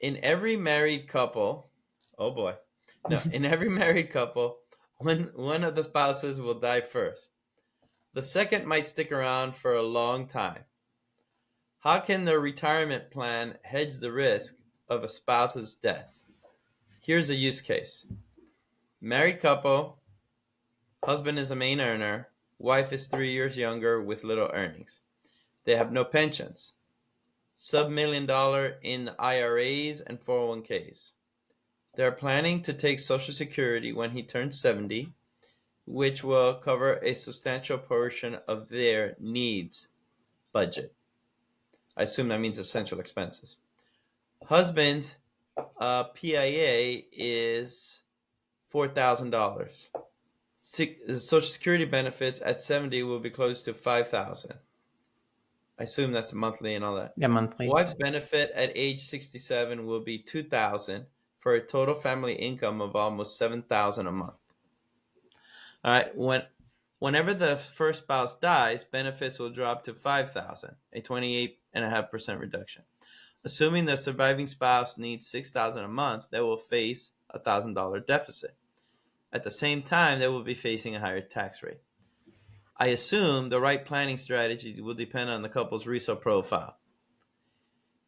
in every married couple, oh boy, no, in every married couple, one of the spouses will die first. The second might stick around for a long time. How can the retirement plan hedge the risk of a spouse's death? Here's a use case. Married couple, husband is a main earner, wife is 3 years younger with little earnings. They have no pensions, sub-$1 million in IRAs and 401ks. They're planning to take Social Security when he turns 70, which will cover a substantial portion of their needs budget. I assume that means essential expenses. Husband's PIA is $4,000. Social Security benefits at 70 will be close to $5,000. I assume that's monthly and all that. Yeah, monthly. Wife's benefit at age 67 will be $2,000 for a total family income of almost $7,000 a month. All right. Whenever the first spouse dies, benefits will drop to $5,000, a 28.5% reduction. Assuming the surviving spouse needs $6,000 a month, they will face a $1,000 deficit. At the same time, they will be facing a higher tax rate. I assume the right planning strategy will depend on the couple's RISA profile.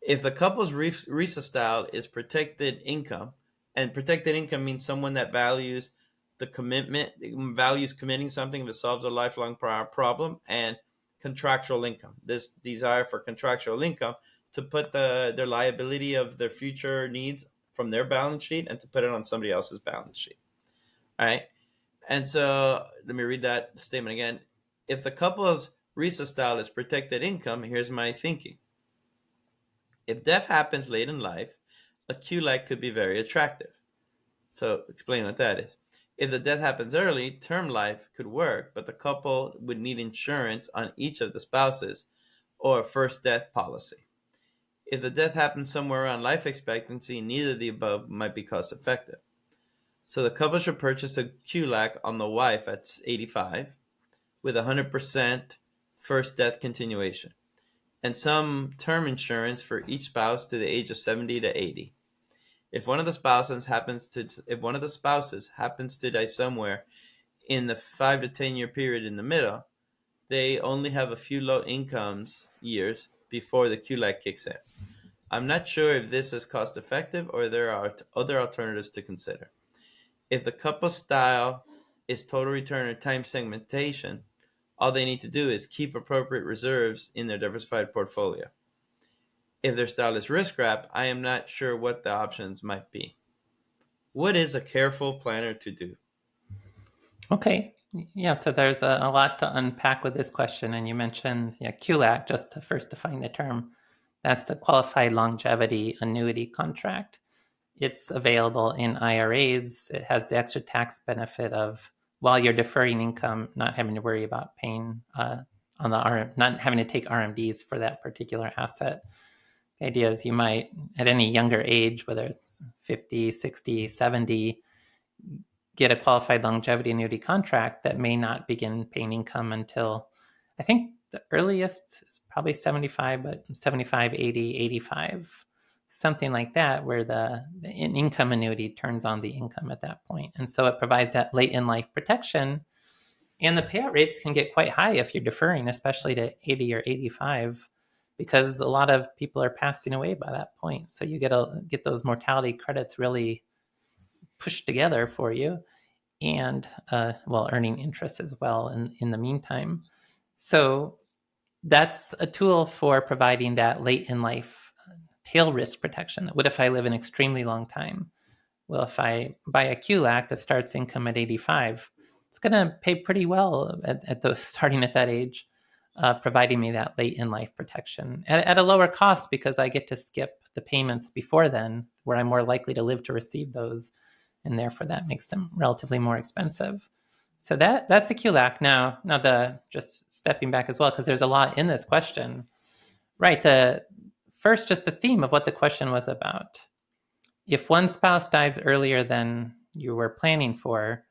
If the couple's RISA style is protected income, and protected income means someone that values the commitment, values committing something if it solves a lifelong problem, and contractual income. This desire for contractual income to put their liability of their future needs from their balance sheet and to put it on somebody else's balance sheet. All right. And so let me read that statement again. If the couple's RISA style is protected income, here's my thinking. If death happens late in life, a QLAC could be very attractive. So explain what that is. If the death happens early, term life could work, but the couple would need insurance on each of the spouses or a first death policy. If the death happens somewhere around life expectancy, neither of the above might be cost effective. So the couple should purchase a QLAC on the wife at 85 with 100% first death continuation and some term insurance for each spouse to the age of 70 to 80. If one of the spouses happens to die somewhere in the 5 to 10 year period in the middle, they only have a few low incomes years before the QLAC kicks in. I'm not sure if this is cost effective or there are other alternatives to consider. If the couple style is total return or time segmentation, all they need to do is keep appropriate reserves in their diversified portfolio. If their style is risk wrap, I am not sure what the options might be. What is a careful planner to do? Okay. Yeah, so there's a lot to unpack with this question. And you mentioned QLAC, just to first define the term. That's the Qualified Longevity Annuity Contract. It's available in IRAs. It has the extra tax benefit of, while you're deferring income, not having to worry about paying not having to take RMDs for that particular asset. The idea is you might, at any younger age, whether it's 50, 60, 70, get a qualified longevity annuity contract that may not begin paying income until, I think the earliest is probably 75, but 75, 80, 85, something like that, where the income annuity turns on the income at that point. And so it provides that late in life protection. And the payout rates can get quite high if you're deferring, especially to 80 or 85, because a lot of people are passing away by that point. So you get those mortality credits really pushed together for you, and earning interest as well in the meantime. So that's a tool for providing that late in life tail risk protection. What if I live an extremely long time? Well, if I buy a QLAC that starts income at 85, it's going to pay pretty well at those starting at that age, providing me that late in life protection at a lower cost, because I get to skip the payments before then, where I'm more likely to live to receive those, and therefore that makes them relatively more expensive. So that's the QLAC. Now just stepping back as well, because there's a lot in this question, right? First, just the theme of what the question was about. If one spouse dies earlier than you were planning for,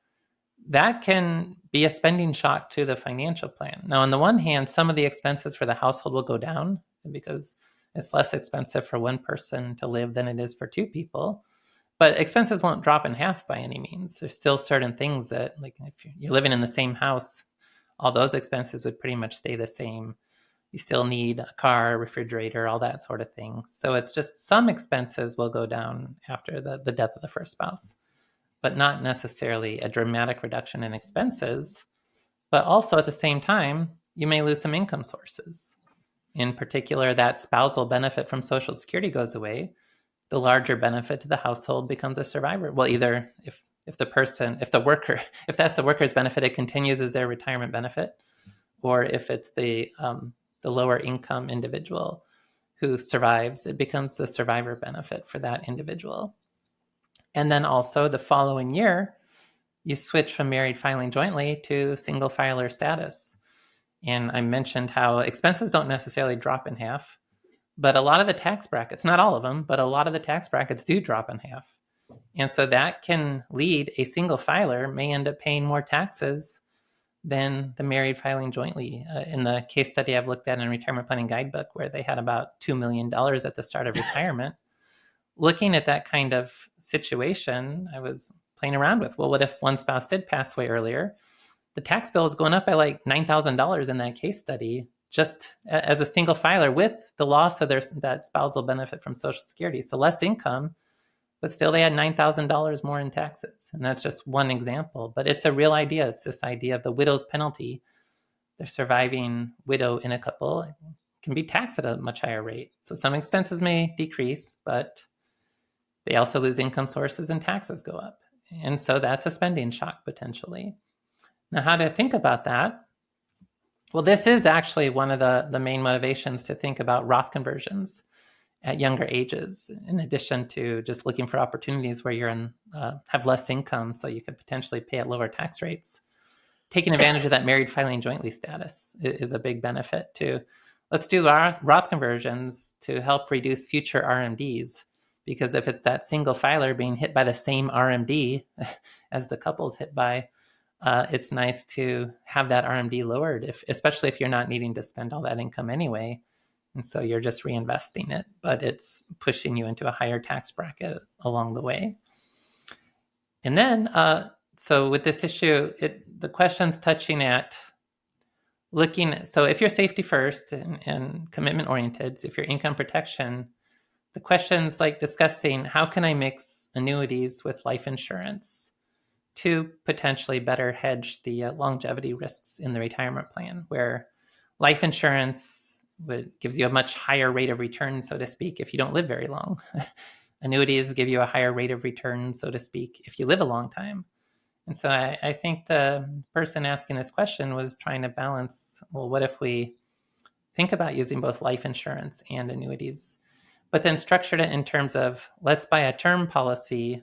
that can be a spending shock to the financial plan. Now, on the one hand, some of the expenses for the household will go down because It's less expensive for one person to live than it is for two people. But expenses won't drop in half by any means. There's still certain things that, like if you're living in the same house, all those expenses would pretty much stay the same. You still need a car, refrigerator, all that sort of thing. So it's just some expenses will go down after the death of the first spouse, but not necessarily a dramatic reduction in expenses. But also at the same time, you may lose some income sources. In particular, that spousal benefit from Social Security goes away. The larger benefit to the household becomes a survivor. Well, either if the worker's benefit, it continues as their retirement benefit, or if it's the lower income individual who survives, it becomes the survivor benefit for that individual. And then also the following year, you switch from married filing jointly to single filer status. And I mentioned how expenses don't necessarily drop in half, but a lot of the tax brackets, not all of them, but a lot of the tax brackets do drop in half. And so that can lead a single filer may end up paying more taxes than the married filing jointly. In the case study I've looked at in Retirement Planning Guidebook, where they had about $2 million at the start of retirement, looking at that kind of situation, I was playing around with, well, what if one spouse did pass away earlier? The tax bill is going up by like $9,000 in that case study, just as a single filer, with the loss of that spousal benefit from Social Security. So less income, but still they had $9,000 more in taxes. And that's just one example, but it's a real idea. It's this idea of the widow's penalty. The surviving widow in a couple can be taxed at a much higher rate. So some expenses may decrease, but they also lose income sources and taxes go up. And so that's a spending shock potentially. Now, how to think about that? Well, this is actually one of the main motivations to think about Roth conversions at younger ages, in addition to just looking for opportunities where you're have less income, so you could potentially pay at lower tax rates. Taking advantage of that married filing jointly status is a big benefit too. Let's do Roth conversions to help reduce future RMDs, because if it's that single filer being hit by the same RMD as the couple's hit by, it's nice to have that RMD lowered, especially if you're not needing to spend all that income anyway. And so you're just reinvesting it, but it's pushing you into a higher tax bracket along the way. And then, so with this issue, the question's touching at so if you're safety first and commitment oriented, so if you're income protection, the question's like discussing how can I mix annuities with life insurance to potentially better hedge the longevity risks in the retirement plan, where life insurance gives you a much higher rate of return, so to speak, if you don't live very long. Annuities give you a higher rate of return, so to speak, if you live a long time. And so I think the person asking this question was trying to balance, well, what if we think about using both life insurance and annuities, but then structured it in terms of, let's buy a term policy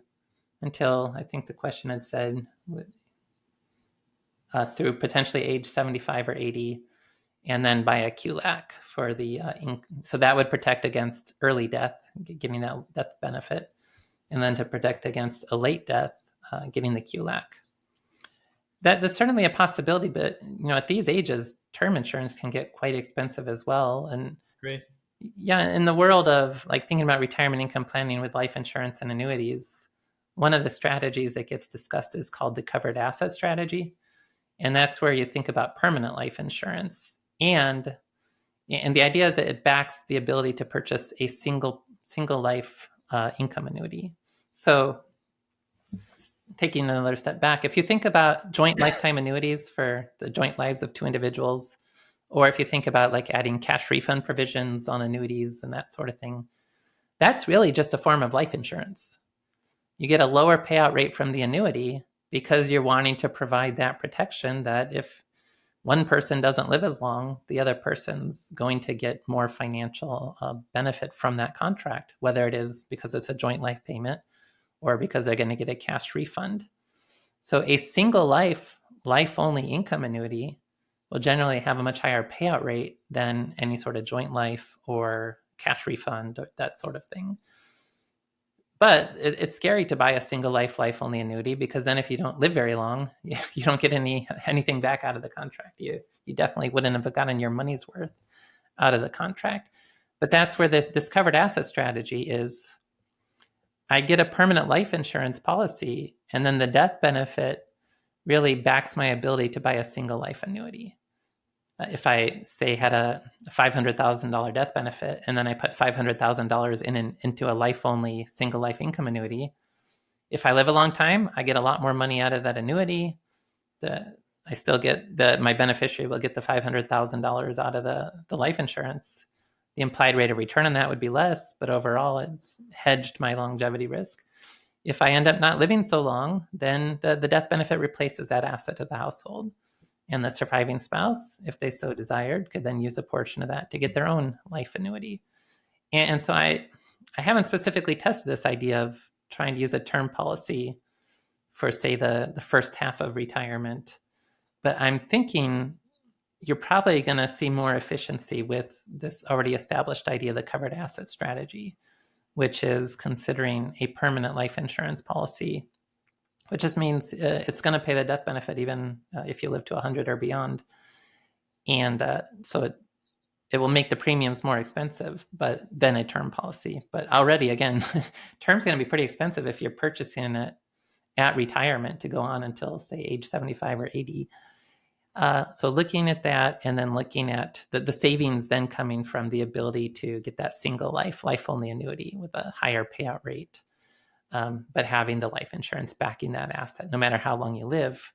until, I think the question had said, through potentially age 75 or 80, and then buy a QLAC for the, so that would protect against early death, getting that death benefit, and then to protect against a late death, getting the QLAC. That's certainly a possibility, but at these ages, term insurance can get quite expensive as well. And Great. Yeah, in the world of like thinking about retirement income planning with life insurance and annuities, one of the strategies that gets discussed is called the covered asset strategy. And that's where you think about permanent life insurance. And the idea is that it backs the ability to purchase a single life income annuity. So taking another step back, if you think about joint lifetime annuities for the joint lives of two individuals, or if you think about like adding cash refund provisions on annuities and that sort of thing, that's really just a form of life insurance. You get a lower payout rate from the annuity because you're wanting to provide that protection that if one person doesn't live as long, the other person's going to get more financial benefit from that contract, whether it is because it's a joint life payment or because they're going to get a cash refund. So a single life-only income annuity will generally have a much higher payout rate than any sort of joint life or cash refund or that sort of thing. But it's scary to buy a single life-only annuity, because then if you don't live very long, you don't get anything back out of the contract. You definitely wouldn't have gotten your money's worth out of the contract. But that's where this covered asset strategy is. I get a permanent life insurance policy, and then the death benefit really backs my ability to buy a single life annuity. If I say had a $500,000 death benefit, and then I put $500,000 into a life-only single life income annuity, if I live a long time, I get a lot more money out of that annuity. I still get my beneficiary will get the $500,000 out of the life insurance. The implied rate of return on that would be less, but overall it's hedged my longevity risk. If I end up not living so long, then the death benefit replaces that asset of the household. And the surviving spouse, if they so desired, could then use a portion of that to get their own life annuity. And so I haven't specifically tested this idea of trying to use a term policy for, say, the first half of retirement. But I'm thinking you're probably going to see more efficiency with this already established idea of the covered asset strategy, which is considering a permanent life insurance policy, which just means it's going to pay the death benefit even if you live to 100 or beyond. And so it will make the premiums more expensive, but then a term policy. But already, again, term's going to be pretty expensive if you're purchasing it at retirement to go on until, say, age 75 or 80. So looking at that, and then looking at the savings then coming from the ability to get that single life-only annuity with a higher payout rate, but having the life insurance backing that asset, no matter how long you live,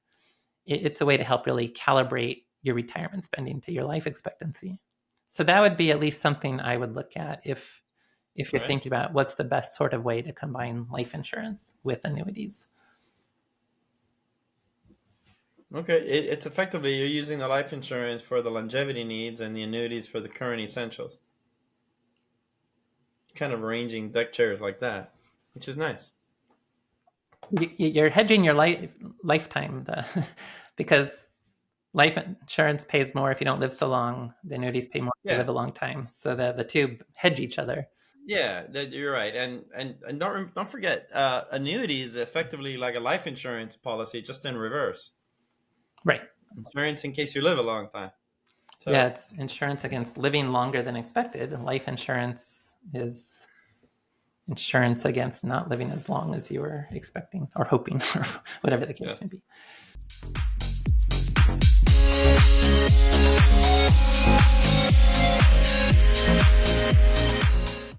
it's a way to help really calibrate your retirement spending to your life expectancy. So that would be at least something I would look at if you're thinking about what's the best sort of way to combine life insurance with annuities. Okay, it's effectively you're using the life insurance for the longevity needs and the annuities for the current essentials. Kind of arranging deck chairs like that, which is nice. You're hedging your lifetime because life insurance pays more if you don't live so long. The annuities pay more if you live a long time. So the two hedge each other. Yeah, you're right. And don't forget, annuity is effectively like a life insurance policy, just in reverse. Right. Insurance in case you live a long time. So, yeah, it's insurance against living longer than expected. Life insurance is insurance against not living as long as you were expecting or hoping, or whatever the case may be.